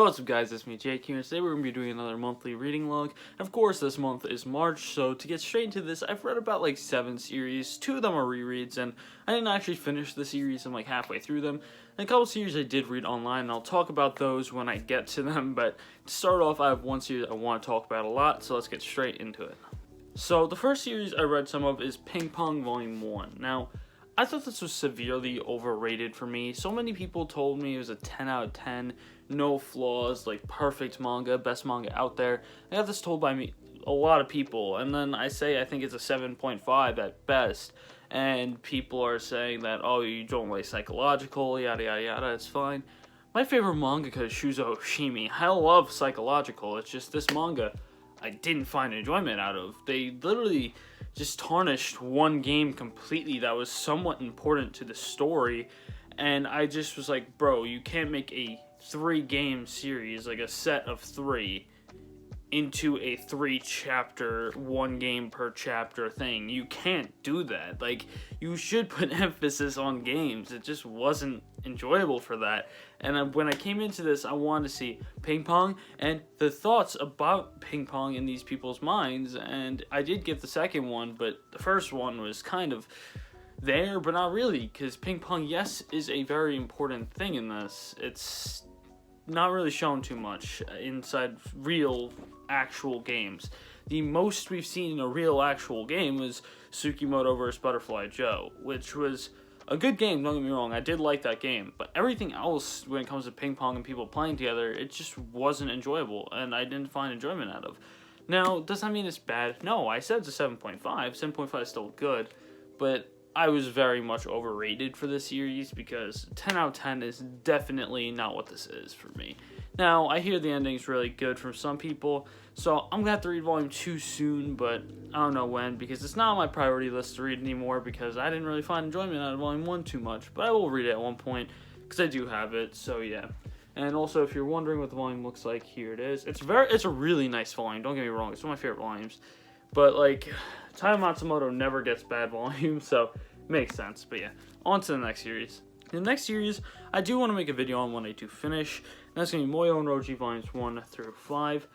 What's up guys, it's me Jake here, and today we're going to be doing another monthly reading log. And of course this month is March, so to get straight into this, I've read about like 7 series, 2 of them are rereads, and I didn't actually finish the series, I'm like halfway through them. And a couple series I did read online, and I'll talk about those when I get to them, but to start off I have one series I want to talk about a lot, so let's get straight into it. So the first series I read some of is Ping Pong Volume 1. Now, I thought this was severely overrated for me. So many people told me it was a 10 out of 10, no flaws, like perfect manga, best manga out there. I got this told by a lot of people, and then I say I think it's a 7.5 at best, and people are saying that, oh, you don't like psychological, yada yada yada, it's fine. My favorite mangaka is Shuzo Hoshimi. I love psychological, it's just this manga I didn't find enjoyment out of. They literally just tarnished one game completely that was somewhat important to the story, and I just was like, bro, you can't make a 3-game series, like a set of 3, into a 3-chapter, 1 game per chapter thing. You can't do that. Like, you should put emphasis on games. It just wasn't enjoyable for that. And when I came into this, I wanted to see ping pong and the thoughts about ping pong in these people's minds, and I did get the second one, but the first one was kind of there, but not really, because ping pong, yes, is a very important thing in this. It's not really shown too much inside real, actual games. The most we've seen in a real, actual game was Tsukimoto vs. Butterfly Joe, which was a good game, don't get me wrong, I did like that game, but everything else when it comes to ping pong and people playing together, it just wasn't enjoyable, and I didn't find enjoyment out of. Now, does that mean it's bad? No, I said it's a 7.5. 7.5 is still good, but I was very much overrated for this series because 10 out of 10 is definitely not what this is for me. Now, I hear the ending's really good from some people, so I'm going to have to read Volume 2 soon, but I don't know when, because it's not on my priority list to read anymore, because I didn't really find enjoyment out of Volume 1 too much, but I will read it at one point, because I do have it, so yeah. And also, if you're wondering what the volume looks like, here it is. It's a really nice volume, don't get me wrong, it's one of my favorite volumes, but like, Taiyo Matsumoto never gets bad volumes, so it makes sense, but yeah. On to the next series. In the next series, I do want to make a video on when I do finish, and that's going to be Moyo Orochi Volumes 1 through 5.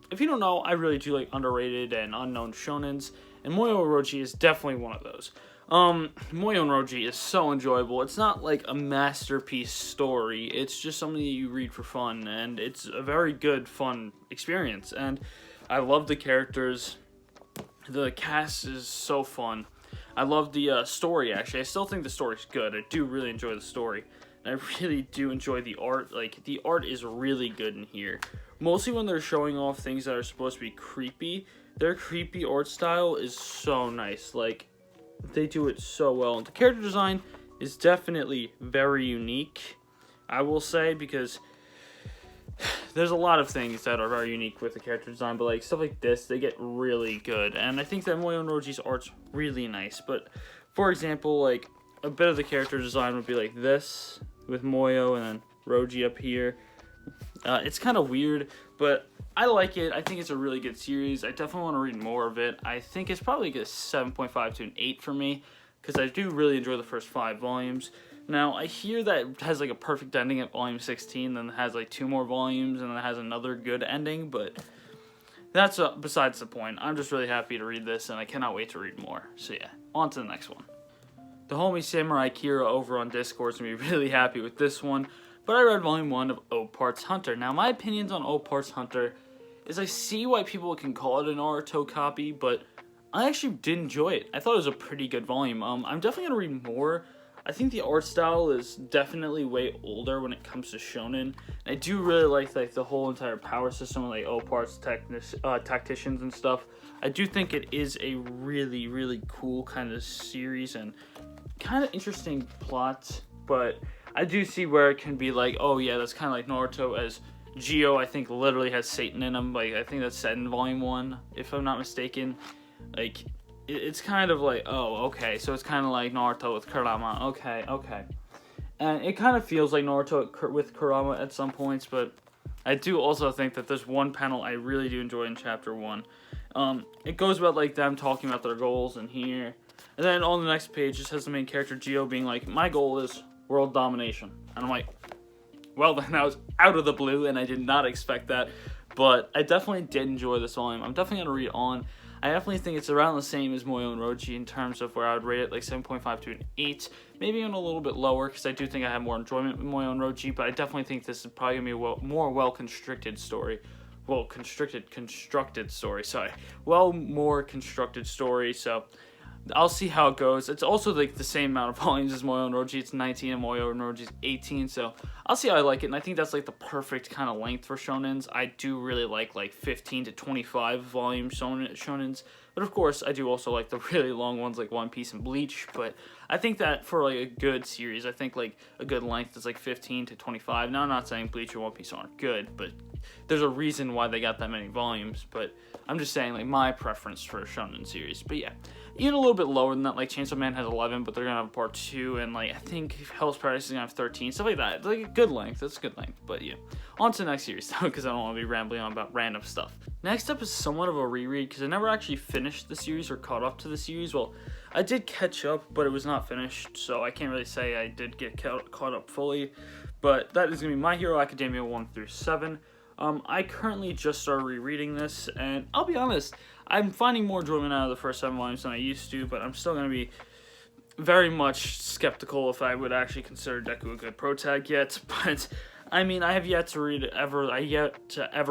If you don't know, I really do like underrated and unknown shonens, and Moyo Orochi is definitely one of those. Moyo Orochi is so enjoyable. It's not like a masterpiece story, it's just something that you read for fun, and it's a very good, fun experience, and I love the characters. The cast is so fun. I love the story, actually. I still think the story's good. I do really enjoy the story. And I really do enjoy the art. Like, the art is really good in here. Mostly when they're showing off things that are supposed to be creepy. Their creepy art style is so nice. Like, they do it so well. And the character design is definitely very unique, I will say, because there's a lot of things that are very unique with the character design, but like stuff like this, they get really good. And I think that Moyo Orochi's art's really nice. But for example, like a bit of the character design would be like this with Moyo and then Roji up here. It's kind of weird, but I like it. I think it's a really good series. I definitely want to read more of it. I think it's probably like a 7.5 to an 8 for me, because I do really enjoy the first 5 volumes. Now, I hear that it has like a perfect ending at volume 16, then it has like 2 more volumes, and then it has another good ending, but that's besides the point. I'm just really happy to read this, and I cannot wait to read more. So yeah, on to the next one. The homie Samurai Kira over on Discord is going to be really happy with this one, but I read volume 1 of O Parts Hunter. Now, my opinions on O Parts Hunter is I see why people can call it an Naruto copy, but I actually did enjoy it. I thought it was a pretty good volume. I'm definitely going to read more. I think the art style is definitely way older when it comes to shonen. And I do really like the whole entire power system, like parts tacticians and stuff. I do think it is a really, really cool kind of series and kind of interesting plot. But I do see where it can be like, oh yeah, that's kind of like Naruto, as Gio, I think, literally has Satan in him. Like, I think that's said in volume 1, if I'm not mistaken. Like, it's kind of like, oh, okay, so it's kind of like Naruto with Kurama, okay. And it kind of feels like Naruto with Kurama at some points, but I do also think that there's one panel I really do enjoy in chapter 1. It goes about, like, them talking about their goals in here, and then on the next page, it has the main character, Gio, being like, my goal is world domination. And I'm like, well, then that was out of the blue, and I did not expect that. But I definitely did enjoy this volume. I'm definitely going to read on. I definitely think it's around the same as Moyo Orochi in terms of where I would rate it, like 7.5 to an 8. Maybe even a little bit lower, because I do think I have more enjoyment with Moyo Orochi, but I definitely think this is probably going to be a more well-constructed story. More constructed story, so I'll see how it goes. It's also like the same amount of volumes as Moyo Orochi. It's 19 and Moyo Orochi's 18, so I'll see how I like it, and I think that's like the perfect kind of length for shonens. I do really like 15 to 25 volume shonens, but of course I do also like the really long ones like One Piece and Bleach, but I think that for like a good series, I think like a good length is like 15 to 25. Now I'm not saying Bleach or One Piece aren't good, but there's a reason why they got that many volumes, but I'm just saying like my preference for a shonen series. But yeah, even a little bit lower than that, like Chainsaw Man has 11, but they're gonna have a part 2, and like I think Hell's Paradise is gonna have 13, stuff like that. It's like a good length. That's a good length. But yeah, on to the next series though, because I don't want to be rambling on about random stuff. Next up is somewhat of a reread, because I never actually finished the series or caught up to the series. Well, I did catch up, but it was not finished, so I can't really say I did get caught up fully. But that is gonna be My Hero Academia 1 through 7. I currently just started rereading this, and I'll be honest, I'm finding more enjoyment out of the first 7 volumes than I used to, but I'm still going to be very much skeptical if I would actually consider Deku a good protag yet. But I mean, I have yet to ever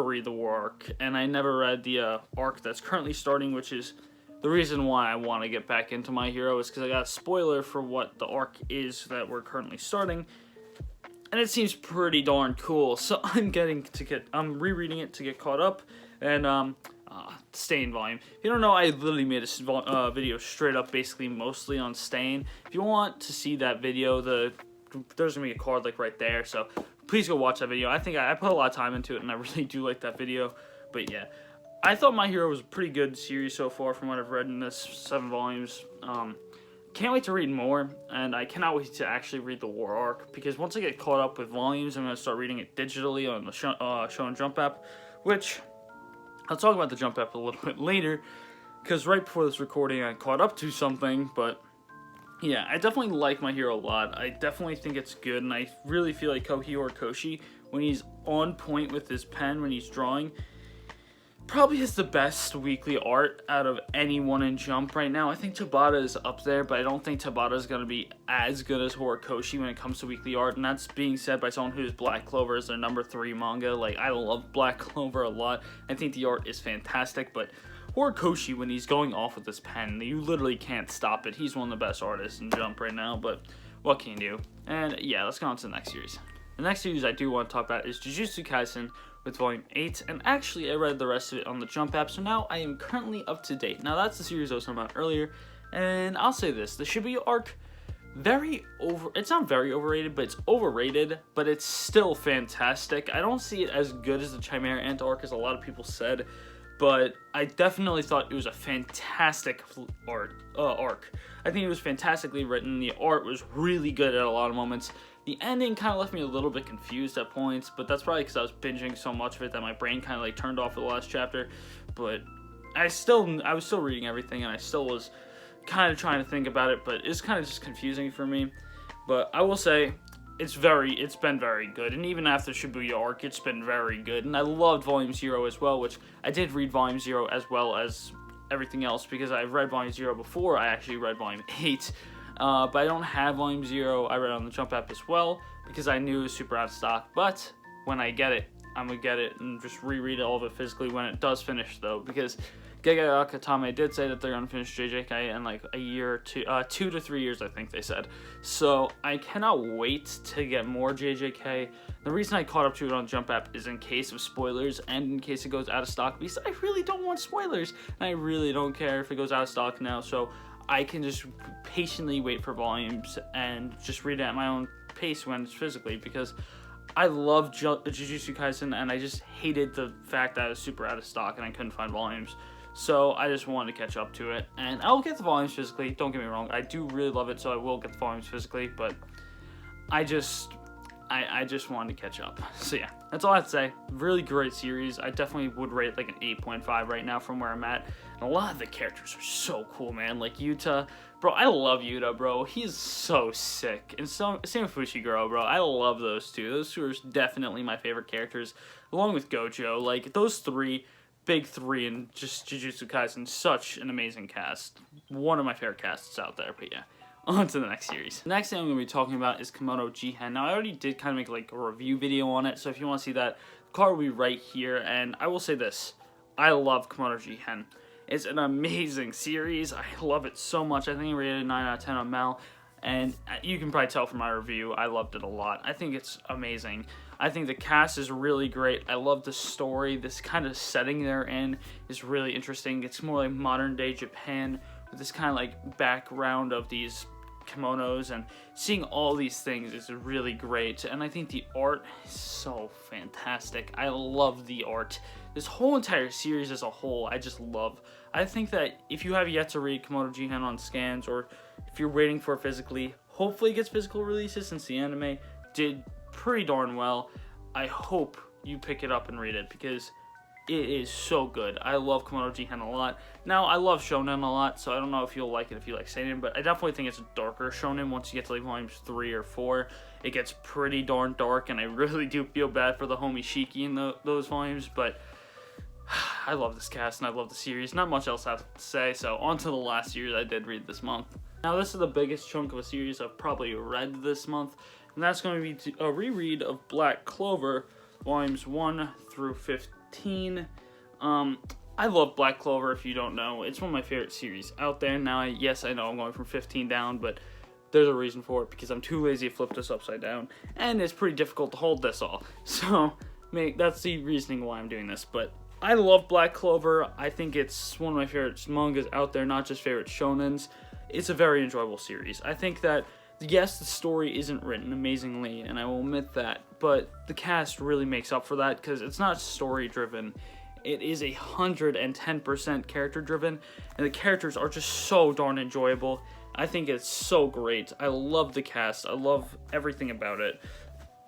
read the War arc, and I never read the arc that's currently starting, which is the reason why I want to get back into My Hero, is because I got a spoiler for what the arc is that we're currently starting. And it seems pretty darn cool, so I'm rereading it to get caught up, and Stain volume. If you don't know, I literally made a video straight up, basically mostly on Stain. If you want to see that video, there's gonna be a card like right there, so please go watch that video. I think I put a lot of time into it, and I really do like that video. But yeah, I thought My Hero was a pretty good series so far from what I've read in this 7 volumes. Can't wait to read more, and I cannot wait to actually read the War arc, because once I get caught up with volumes, I'm going to start reading it digitally on the Shonen Jump app, which I'll talk about the Jump app a little bit later, because right before this recording I caught up to something. But yeah, I definitely like My Hero a lot. I definitely think it's good, and I really feel like Kohi Horikoshi, when he's on point with his pen, when he's drawing, probably has the best weekly art out of anyone in Jump right now. I think Tabata is up there, but I don't think Tabata is going to be as good as Horikoshi when it comes to weekly art, and that's being said by someone who's Black Clover is their number 3 manga. Like, I love Black Clover a lot. I think the art is fantastic, but Horikoshi, when he's going off with his pen, you literally can't stop it. He's one of the best artists in Jump right now, but what can you do? And yeah, let's go on to the next series. The next series I do want to talk about is Jujutsu Kaisen with Volume 8, and actually I read the rest of it on the Jump app, so now I am currently up to date. Now that's the series I was talking about earlier, and I'll say this, the Shibuya arc, it's not very overrated, but it's overrated, but it's still fantastic. I don't see it as good as the Chimera Ant arc as a lot of people said, but I definitely thought it was a fantastic arc. I think it was fantastically written, the art was really good at a lot of moments. The ending kind of left me a little bit confused at points, but that's probably because I was binging so much of it that my brain kind of like turned off at the last chapter. But I was still reading everything, and I still was kind of trying to think about it, but it's kind of just confusing for me. But I will say, it's been very good, and even after Shibuya arc, it's been very good. And I loved Volume 0 as well, which I did read Volume 0 as well as everything else, because I read Volume 0 before I actually read Volume 8. But I don't have Volume 0. I read it on the Jump app as well, because I knew it was super out of stock. But when I get it, I'm going to get it and just reread all of it physically when it does finish, though, because Gege Akatame did say that they're going to finish JJK in like a year or 2 to 3 years, I think they said. So I cannot wait to get more JJK. The reason I caught up to it on Jump app is in case of spoilers and in case it goes out of stock, because I really don't want spoilers, and I really don't care if it goes out of stock now, so I can just patiently wait for volumes and just read it at my own pace when it's physically, because I love Jujutsu Kaisen, and I just hated the fact that it was super out of stock and I couldn't find volumes. So I just wanted to catch up to it, and I'll get the volumes physically, don't get me wrong, I do really love it, so I will get the volumes physically, but I just wanted to catch up. So yeah, that's all I have to say. Really great series. I definitely would rate like an 8.5 right now from where I'm at. And a lot of the characters are so cool, man. Like Yuta, bro, I love Yuta, bro. He's so sick. And so same with Fushiguro, bro. I love those two. Those two are definitely my favorite characters, along with Gojo. Like those three, big three in just Jujutsu Kaisen, such an amazing cast. One of my favorite casts out there, but yeah. On to the next series. The next thing I'm going to be talking about is Kimono Jihan. Now, I already did kind of make like a review video on it, so if you want to see that, the card will be right here, and I will say this. I love Kimono Jihan. It's an amazing series. I love it so much. I think I rated it 9 out of 10 on Mal, and you can probably tell from my review, I loved it a lot. I think it's amazing. I think the cast is really great. I love the story. This kind of setting they're in is really interesting. It's more like modern day Japan with this kind of like background of these kimonos, and seeing all these things is really great. And I think the art is so fantastic. I love the art. This whole entire series as a whole, I just love. I think that if you have yet to read Kimono Jihan on scans, or if you're waiting for it physically, hopefully it gets physical releases since the anime did pretty darn well. I hope you pick it up and read it because it is so good. I love Kimono Jihan a lot. Now, I love shonen a lot, so I don't know if you'll like it if you like seinen, but I definitely think it's a darker shonen once you get to like volumes 3 or 4. It gets pretty darn dark, and I really do feel bad for the homie Shiki in those volumes, but I love this cast and I love the series. Not much else I have to say, so on to the last series I did read this month. Now, this is the biggest chunk of a series I've probably read this month, and that's going to be a reread of Black Clover, volumes 1 through 15. I love Black Clover, if you don't know. It's one of my favorite series out there. Now, yes, I know I'm going from 15 down, but there's a reason for it, because I'm too lazy to flip this upside down, and it's pretty difficult to hold this all. So, that's the reasoning why I'm doing this, but I love Black Clover. I think it's one of my favorite mangas out there, not just favorite shonens. It's a very enjoyable series. I think that, yes, the story isn't written amazingly, and I will admit that, but the cast really makes up for that, because it's not story-driven. It is 110% character-driven, and the characters are just so darn enjoyable. I think it's so great. I love the cast. I love everything about it.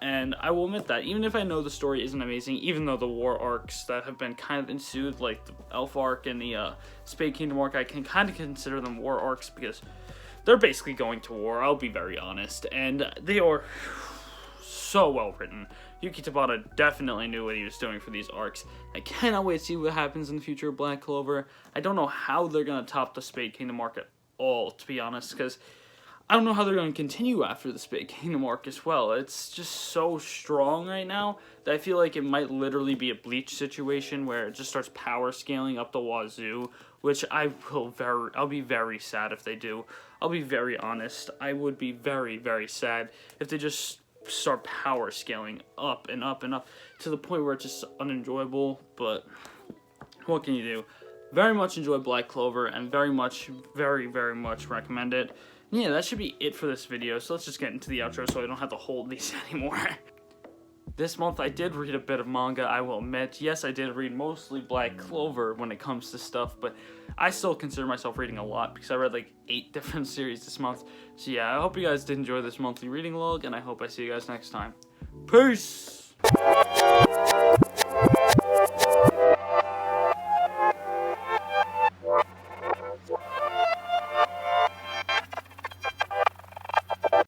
And I will admit that, even if I know the story isn't amazing, even though the war arcs that have been kind of ensued, like the Elf arc and the Spade Kingdom arc, I can kind of consider them war arcs, because they're basically going to war, I'll be very honest, and they are so well written. Yuki Tabata definitely knew what he was doing for these arcs. I cannot wait to see what happens in the future of Black Clover. I don't know how they're going to top the Spade Kingdom arc at all, to be honest, because I don't know how they're going to continue after the Spade Kingdom arc as well. It's just so strong right now that I feel like it might literally be a Bleach situation where it just starts power scaling up the wazoo, which I'll be very sad if they do. I'll be very honest. I would be very, very sad if they just start power scaling up and up and up to the point where it's just unenjoyable, but what can you do? Very much enjoy Black Clover, and very, very much recommend it. Yeah, that should be it for this video, so let's just get into the outro so I don't have to hold these anymore. This month I did read a bit of manga, I will admit. Yes, I did read mostly Black Clover when it comes to stuff, but I still consider myself reading a lot because I read like 8 different series this month. So yeah, I hope you guys did enjoy this monthly reading log, and I hope I see you guys next time. Peace!